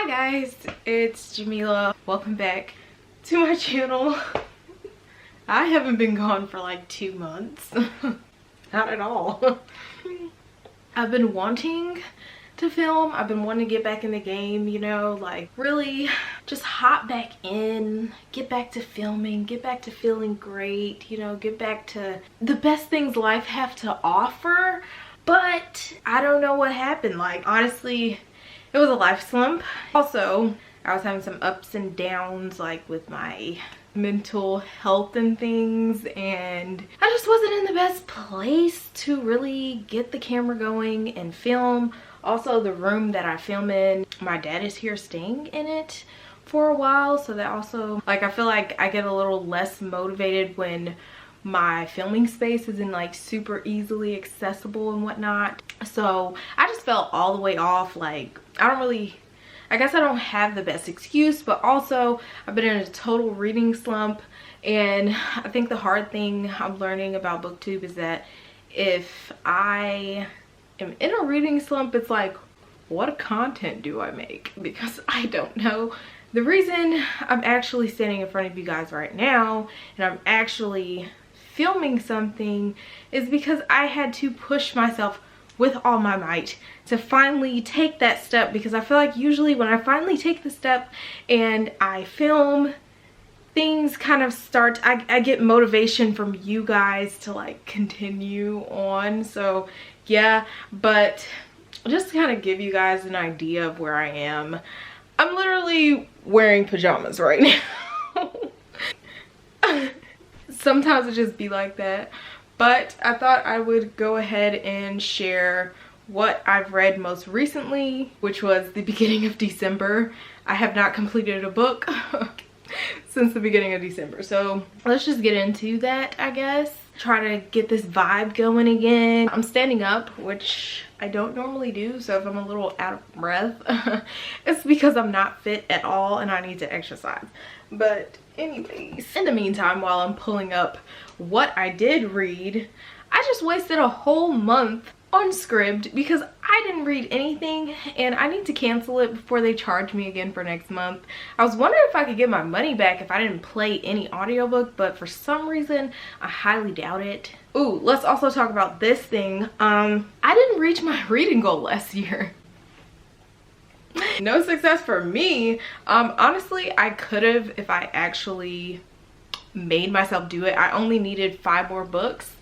guys, it's Jameelah. Welcome back to my channel. I haven't been gone for like 2 months. Not at all. I've been wanting to film. I've been wanting to get back in the game, you know, like really just hop back in, get back to filming, get back to feeling great, you know, get back to the best things life have to offer. But I don't know what happened. Like, honestly, it was a life slump. Also, I was having some ups and downs, like with my mental health and things, and I just wasn't in the best place to really get the camera going and film. Also, the room that I film in, my dad is here staying in it for a while, so that also, like, I feel like I get a little less motivated when my filming space isn't like super easily accessible and whatnot. So I just felt all the way off. Like, I guess I don't have the best excuse, but also I've been in a total reading slump. And I think the hard thing I'm learning about booktube is that if I am in a reading slump, it's like, what content do I make? Because I don't know. The reason I'm actually standing in front of you guys right now and I'm actually filming something is because I had to push myself with all my might to finally take that step, because I feel like usually when I finally take the step and I film, things kind of start, I get motivation from you guys to like continue on. So yeah, but just to kind of give you guys an idea of where I am, I'm literally wearing pajamas right now. Sometimes it just be like that, but I thought I would go ahead and share what I've read most recently, which was the beginning of December. I have not completed a book since the beginning of December, so let's just get into that, I guess. Try to get this vibe going again. I'm standing up, which I don't normally do, so if I'm a little out of breath, it's because I'm not fit at all and I need to exercise. But anyways, in the meantime, while I'm pulling up what I did read, I just wasted a whole month on Scribd because I didn't read anything and I need to cancel it before they charge me again for next month. I was wondering if I could get my money back if I didn't play any audiobook, but for some reason I highly doubt it. Ooh, let's also talk about this thing. I didn't reach my reading goal last year. No success for me. Honestly, I could have if I actually made myself do it. I only needed 5 more books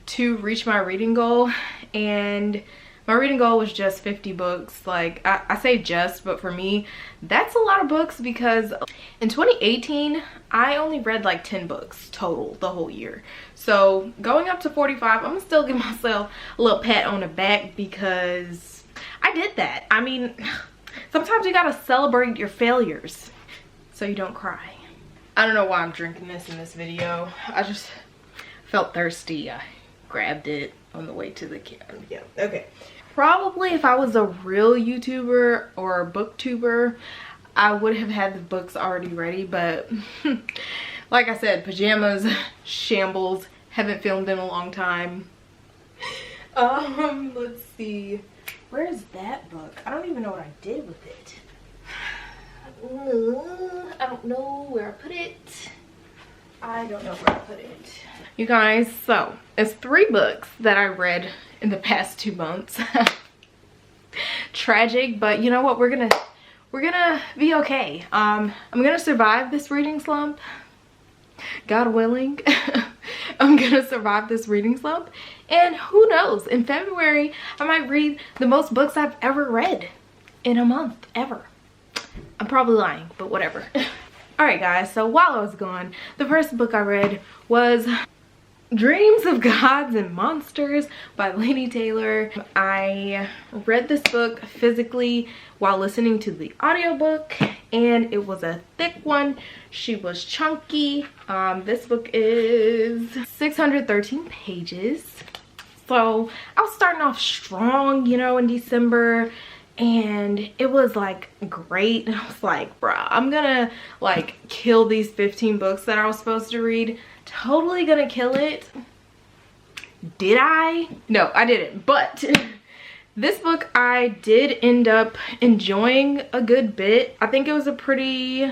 to reach my reading goal, and my reading goal was just 50 books. Like, I say just, but for me that's a lot of books because in 2018 I only read like 10 books total the whole year. So going up to 45, I'm gonna still give myself a little pat on the back because I did that. I mean, sometimes you gotta celebrate your failures so you don't cry. I don't know why I'm drinking this in this video. I just felt thirsty. I grabbed it on the way to the camera. Yeah, okay. Probably if I was a real YouTuber or a booktuber, I would have had the books already ready, but like I said, pajamas, shambles, haven't filmed in a long time. Let's see. Where is that book? I don't even know what I did with it. I don't know where I put it. I don't know where I put it. You guys, so it's 3 books that I read in the past 2 months. Tragic, but you know what? We're gonna be okay. I'm gonna survive this reading slump. God willing. I'm gonna survive this reading slump, and who knows, in February I might read the most books I've ever read in a month ever. I'm probably lying, but whatever. All right guys, so while I was gone, the first book I read was Dreams of Gods and Monsters by Lady Taylor. I read this book physically while listening to the audiobook, and it was a thick one. She was chunky. This book is 613 pages. So I was starting off strong, you know, in December, and it was like great. And I was like, bruh, I'm gonna like kill these 15 books that I was supposed to read. Totally gonna kill it. Did I? No, I didn't. But This book I did end up enjoying a good bit. I think it was a pretty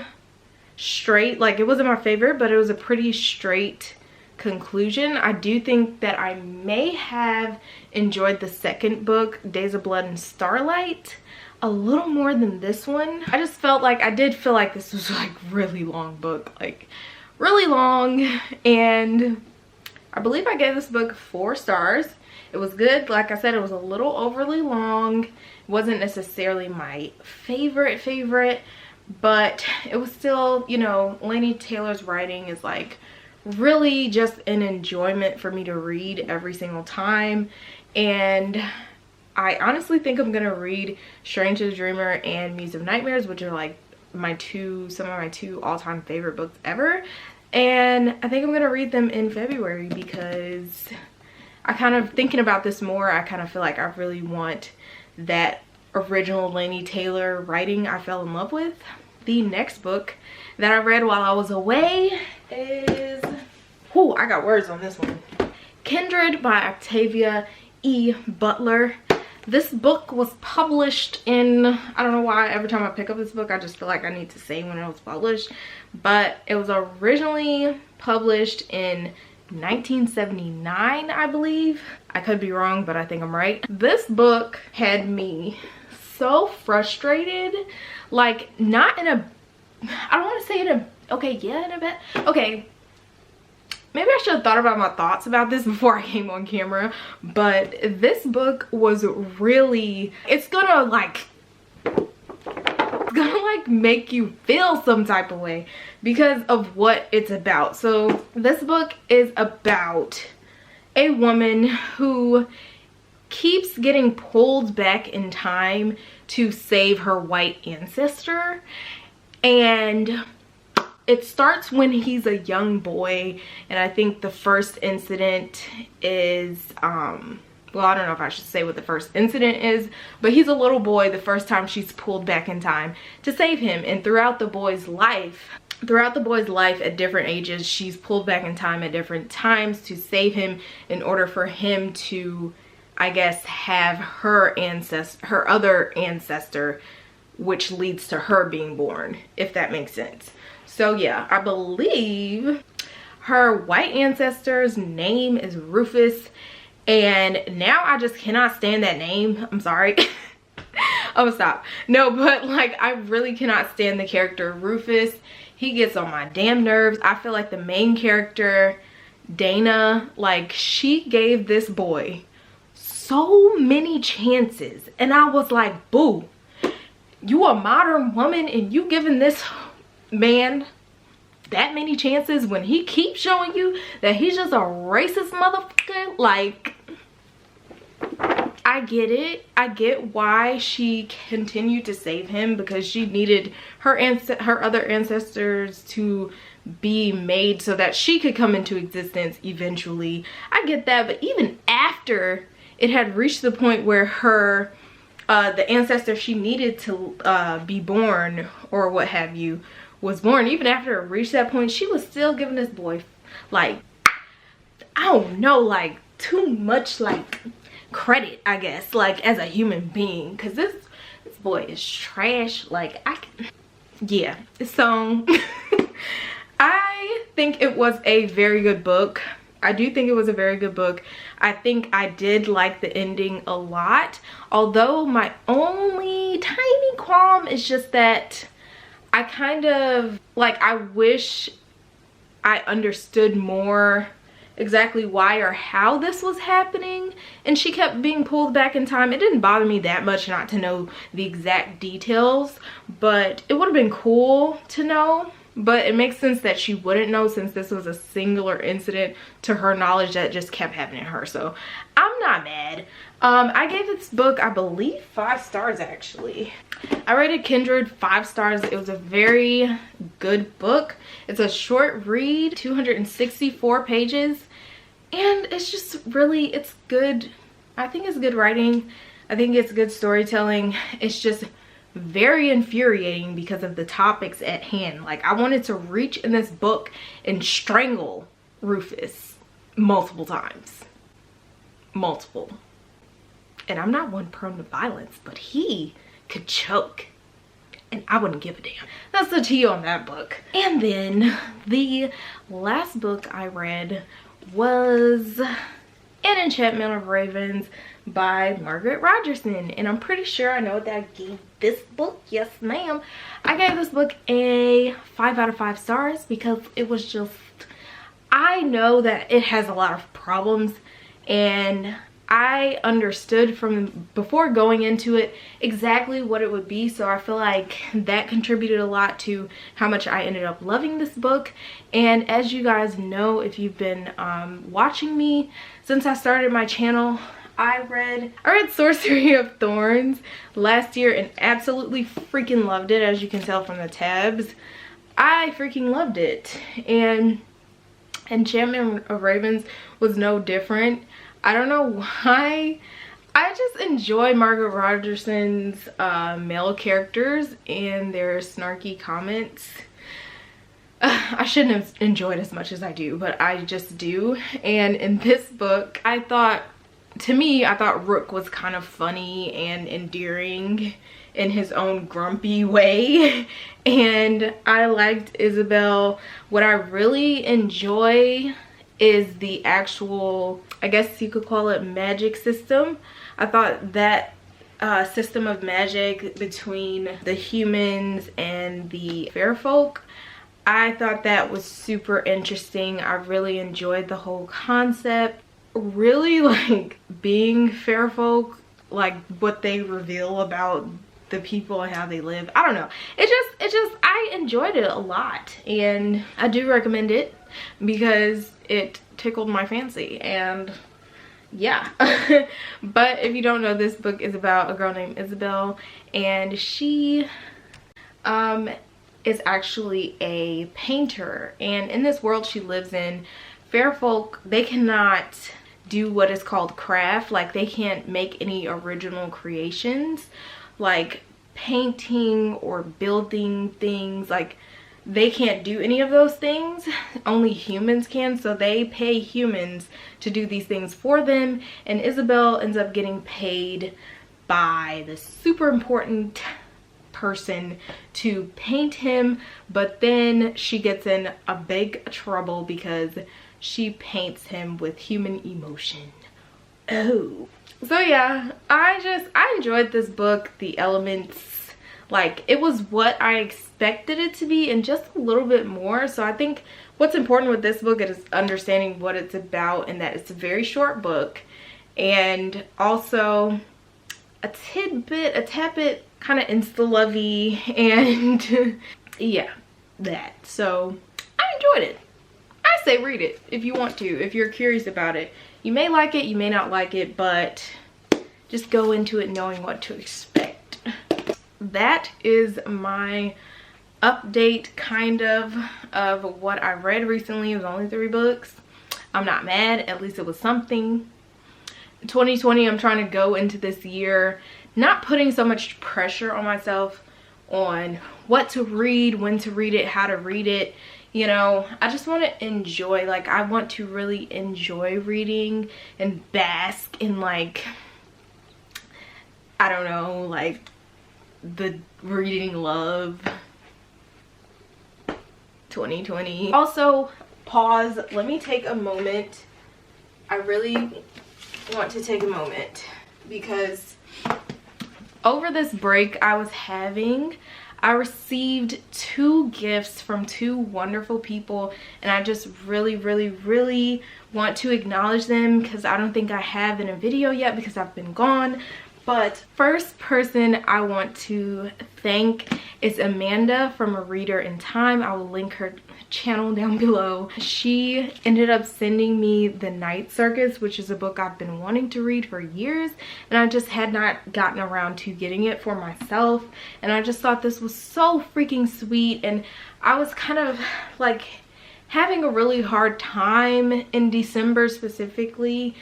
straight, like, it wasn't my favorite, but it was a pretty straight conclusion. I do think that I may have enjoyed the second book, Days of Blood and Starlight, a little more than this one. I just felt like, I did feel like this was like really long book, like really long, and I believe I gave this book 4 stars. It was good. Like I said, it was a little overly long. It wasn't necessarily my favorite, but it was still, you know, Laini Taylor's writing is like really just an enjoyment for me to read every single time. And I honestly think I'm gonna read Strange the Dreamer and Muse of Nightmares, which are like some of my two all-time favorite books ever. And I think I'm gonna read them in February because I kind of, thinking about this more, I kind of feel like I really want that original Laini Taylor writing I fell in love with. The next book that I read while I was away is, whoo, I got words on this one. Kindred by Octavia E. Butler. This book was published in, I don't know why every time I pick up this book I just feel like I need to say when it was published, but it was originally published in 1979, I believe. I could be wrong, but I think I'm right. This book had me so frustrated, like, not in a, I don't want to say in a, okay, yeah, in a bit, okay, maybe I should have thought about my thoughts about this before I came on camera, but this book was really, it's gonna make you feel some type of way because of what it's about. So this book is about a woman who keeps getting pulled back in time to save her white ancestor, and it starts when he's a young boy. And I think the first incident is well, I don't know if I should say what the first incident is, but he's a little boy the first time she's pulled back in time to save him. And throughout the boy's life at different ages, she's pulled back in time at different times to save him in order for him to, I guess, have her other ancestor, which leads to her being born, if that makes sense. So yeah, I believe her white ancestor's name is Rufus, and now I just cannot stand that name. I'm sorry. I'm gonna stop. No, but like, I really cannot stand the character Rufus. He gets on my damn nerves. I feel like the main character, Dana, like, she gave this boy so many chances, and I was like, boo, you a modern woman and you giving this man that many chances when he keeps showing you that he's just a racist motherfucker. Like, I get it. I get why she continued to save him, because she needed her other ancestors to be made so that she could come into existence eventually. I get that, but even after it had reached the point where her the ancestor she needed to be born or what have you was born, even after it reached that point, she was still giving this boy, like, I don't know, like, too much, like, credit, I guess, like, as a human being, because this boy is trash. Like, yeah. So I think it was a very good book. I do think it was a very good book. I think I did like the ending a lot, although my only tiny qualm is just that I kind of, like, I wish I understood more exactly why or how this was happening, and she kept being pulled back in time. It didn't bother me that much not to know the exact details, but it would have been cool to know. But it makes sense that she wouldn't know, since this was a singular incident to her knowledge that just kept happening to her. So I'm not mad. I gave this book, I believe, 5 stars actually. I rated Kindred 5 stars. It was a very good book. It's a short read, 264 pages, and it's just really, it's good. I think it's good writing. I think it's good storytelling. It's just very infuriating because of the topics at hand. Like, I wanted to reach in this book and strangle Rufus multiple times. Multiple. And I'm not one prone to violence, but he could choke. And I wouldn't give a damn. That's the tea on that book. And then the last book I read was An Enchantment of Ravens by Margaret Rogerson. And I'm pretty sure I know what I gave this book. Yes, ma'am. I gave this book a 5 out of 5 stars because it was just, I know that it has a lot of problems, and I understood from before going into it exactly what it would be. So I feel like that contributed a lot to how much I ended up loving this book. And as you guys know, if you've been watching me since I started my channel, I read Sorcery of Thorns last year and absolutely freaking loved it. As you can tell from the tabs, I freaking loved it. And Enchantment of Ravens was no different. I don't know why. I just enjoy Margaret Rogerson's male characters and their snarky comments. I shouldn't have enjoyed as much as I do, but I just do. And in this book, I thought Rook was kind of funny and endearing in his own grumpy way. And I liked Isabel. What I really enjoy is the actual, I guess you could call it, magic system. I thought that system of magic between the humans and the fair folk, I thought that was super interesting. I really enjoyed the whole concept. Really like being fair folk, like what they reveal about the people and how they live. I don't know. It just I enjoyed it a lot, and I do recommend it because it tickled my fancy. And yeah. But if you don't know, this book is about a girl named Isabel, and she is actually a painter. And in this world she lives in, fair folk, they cannot do what is called craft. Like, they can't make any original creations like painting or building things. Like, they can't do any of those things. Only humans can. So they pay humans to do these things for them, and Isabel ends up getting paid by the super important person to paint him. But then she gets in a big trouble because she paints him with human emotion. Oh, so yeah, I enjoyed this book. The elements, like, it was what I expected it to be and just a little bit more. So I think what's important with this book is understanding what it's about, and that it's a very short book, and also a tad bit kind of insta-lovey, and yeah, that. So I enjoyed it. I say read it if you want to, if you're curious about it. You may like it, you may not like it, but just go into it knowing what to expect. That is my update, kind of what I read recently. It was only 3 books. I'm not mad, at least it was something. 2020, I'm trying to go into this year not putting so much pressure on myself on what to read, when to read it, how to read it. You know, I just want to enjoy, like, I want to really enjoy reading and bask in, like, I don't know, like, the reading love. 2020. Also, pause, let me take a moment. I really want to take a moment because over this break I was having, I received 2 gifts from 2 wonderful people, and I just really want to acknowledge them because I don't think I have in a video yet because I've been gone. But first person I want to thank is Amanda from A Reader in Time. I will link her channel down below. She ended up sending me The Night Circus, which is a book I've been wanting to read for years, and I just had not gotten around to getting it for myself. And I just thought this was so freaking sweet, and I was kind of like having a really hard time in December specifically,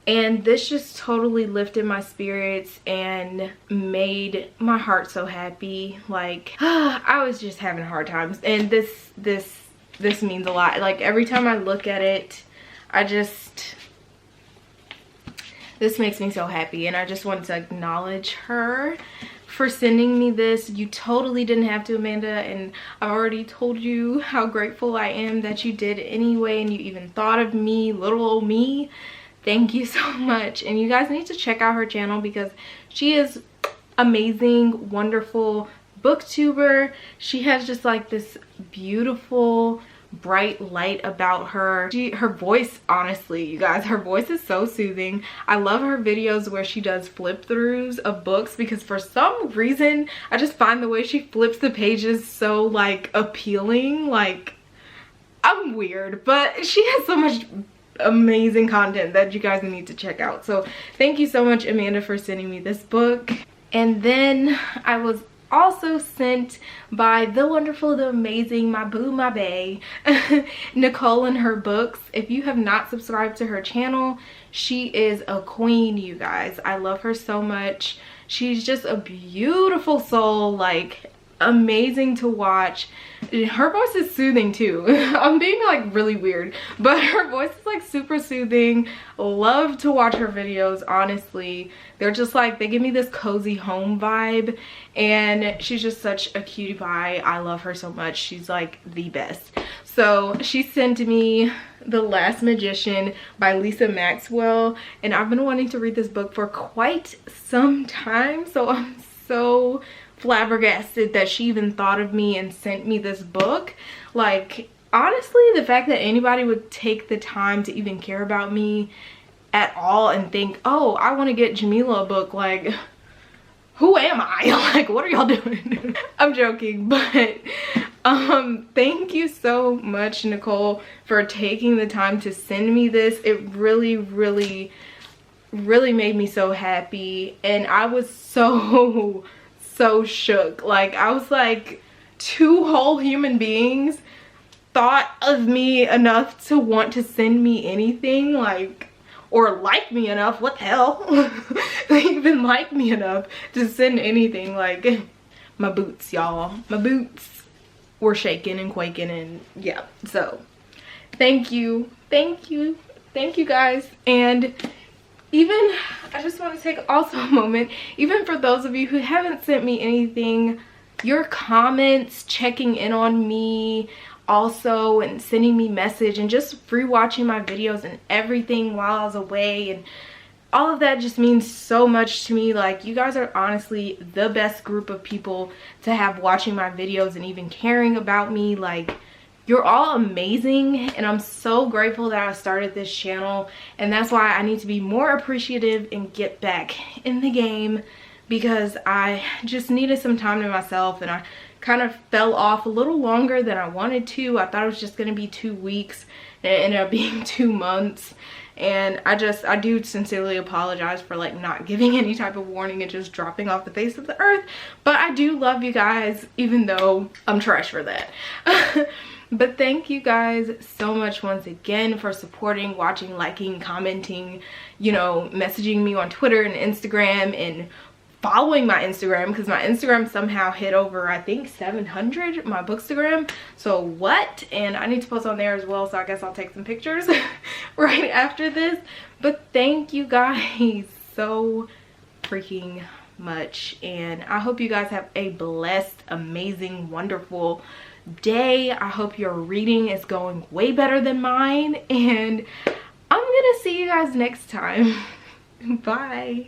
and this just totally lifted my spirits and made my heart so happy. Like, I was just having hard times, and this means a lot. Like, every time I look at it, I just, this makes me so happy, and I just wanted to acknowledge her for sending me this. You totally didn't have to, Amanda, and I already told you how grateful I am that you did anyway, and you even thought of me, little old me. Thank you so much. And you guys need to check out her channel because she is amazing, wonderful booktuber. She has just like this beautiful bright light about her. Her voice, honestly, you guys, her voice is so soothing. I love her videos where she does flip throughs of books because for some reason I just find the way she flips the pages so like appealing. Like, I'm weird, but she has so much amazing content that you guys need to check out. So thank you so much, Amanda, for sending me this book. And then I was also sent by the wonderful, the amazing, my boo, my bae, Nicole, and her books. If you have not subscribed to her channel, she is a queen, you guys. I love her so much. She's just a beautiful soul, like amazing to watch. Her voice is soothing too. I'm being like really weird, but her voice is like super soothing. Love to watch her videos, honestly. They're just like, they give me this cozy home vibe, and she's just such a cutie pie. I love her so much. She's like the best. So she sent me The Last Magician by Lisa Maxwell, and I've been wanting to read this book for quite some time, so I'm so flabbergasted that she even thought of me and sent me this book. Like, honestly, the fact that anybody would take the time to even care about me at all and think, oh, I want to get Jameelah a book, like, who am I? Like, what are y'all doing? I'm joking, but thank you so much, Nicole, for taking the time to send me this. It really made me so happy, and I was so shook. Like, I was like, two whole human beings thought of me enough to want to send me anything, like, or like me enough, what the hell? They even like me enough to send anything. Like, my boots, y'all, my boots were shaking and quaking, and yeah. So thank you guys. And even, I just want to take also a moment, even for those of you who haven't sent me anything, your comments, checking in on me also, and sending me message, and just free watching my videos and everything while I was away, and all of that just means so much to me. Like, you guys are honestly the best group of people to have watching my videos and even caring about me. Like, you're all amazing, and I'm so grateful that I started this channel, and that's why I need to be more appreciative and get back in the game, because I just needed some time to myself, and I kind of fell off a little longer than I wanted to. I thought it was just going to be 2 weeks, and it ended up being 2 months, and I do sincerely apologize for like not giving any type of warning and just dropping off the face of the earth, but I do love you guys, even though I'm trash for that. But thank you guys so much once again for supporting, watching, liking, commenting, you know, messaging me on Twitter and Instagram, and following my Instagram, because my Instagram somehow hit over, I think, 700, my bookstagram. So what? And I need to post on there as well, so I guess I'll take some pictures right after this. But thank you guys so freaking much, and I hope you guys have a blessed, amazing, wonderful day. I hope your reading is going way better than mine, and I'm gonna see you guys next time. Bye.